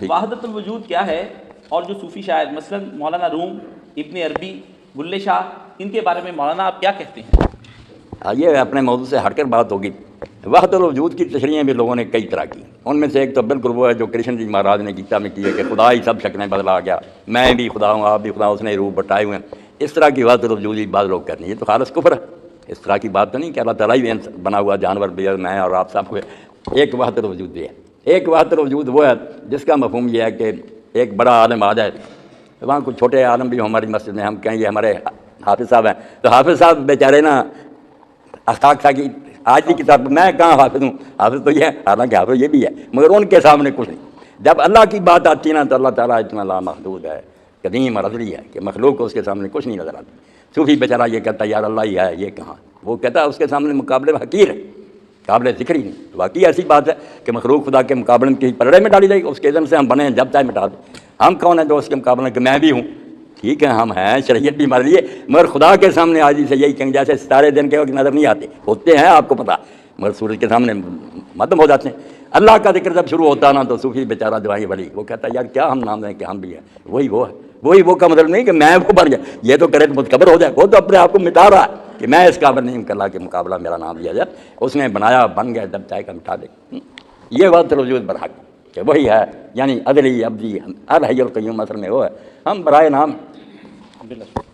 وحدت الوجود کیا ہے، اور جو صوفی شاعر مثلا مولانا روم، ابن عربی، بلے شاہ، ان کے بارے میں مولانا آپ کیا کہتے ہیں؟ یہ اپنے موضوع سے ہٹ کر بات ہوگی۔ وحدت الوجود کی تشریحیں بھی لوگوں نے کئی طرح کی، ان میں سے ایک تو بالکل وہ ہے جو کرشن جی مہاراج نے گیتا میں کی ہے کہ خدا ہی سب شکلیں بدلا گیا، میں بھی خدا ہوں، آپ بھی خدا، اس نے روح بٹائے ہوئے ہیں۔ اس طرح کی وحدت الوجود بعض لوگ کہتے ہیں، یہ تو خالص کفر ہے۔ اس طرح کی بات تو نہیں کہ اللہ تعالیٰ ہی بنا ہوا جانور بھی ہے، میں اور آپ سب ہوئے۔ ایک وحدت الوجود بھی ہے، ایک وحدت الوجود وہ ہے جس کا مفہوم یہ ہے کہ ایک بڑا عالم آ جائے، وہاں کچھ چھوٹے عالم بھی ہوں ہماری مسجد میں، ہم کہیں یہ ہمارے حافظ صاحب ہیں، تو حافظ صاحب بیچارے نا اخلاق تھا کہ آج کی کتاب میں کہاں حافظ ہوں، حافظ تو یہ ہے، حالانکہ حافظ یہ بھی ہے، مگر ان کے سامنے کچھ نہیں۔ جب اللہ کی بات آتی ہے نا تو اللہ تعالیٰ اتنا لامحدود ہے، قدیم اور ازلی ہے کہ مخلوق کو اس کے سامنے کچھ نہیں نظر آتا۔ صوفی بیچارہ یہ کہتا ہے یار اللہ ہی ہے، یہ کہاں، وہ کہتا ہے اس کے سامنے مقابلے میں حقیر ہے، قابل ذکر ہی نہیں۔ واقعی ایسی بات ہے کہ مخلوق خدا کے مقابلے میں کسی پلڑے میں ڈالی جائے گی، اس کے اذن سے ہم بنے جب چاہے مٹا دیں۔ ہم کون ہیں جو اس کے مقابلے میں کہ میں بھی ہوں، ٹھیک ہے ہم ہیں، شریعت بھی ہمارے لیے، مگر خدا کے سامنے آجی سے یہی کہیں جیسے ستارے دن کے وقت نظر نہیں آتے، ہوتے ہیں آپ کو پتہ، مگر سورج کے سامنے مدھم ہو جاتے ہیں۔ اللہ کا ذکر جب شروع ہوتا نا تو صوفی بیچارہ دعائیں ولی وہ کہتا ہے یار کیا ہم نام دیں کہ ہم بھی ہیں، وہی وہ ہے، وہی وہ کا مطلب نہیں کہ میں وہ بن جائے، یہ تو کرے تو متکبر ہو جائے، وہ تو اپنے آپ کو مٹا رہا ہے کہ میں اس قابل نہیں ہوں کہ اللہ کے مقابلہ میرا نام لیا جائے، اس نے بنایا بن گیا، جب چاہے کا مٹا دے۔ یہ وحدت الوجود برحق کہ وہی ہے، یعنی ازلی ابدی الحی القیوم، اصل میں وہ ہے، ہم برائے نام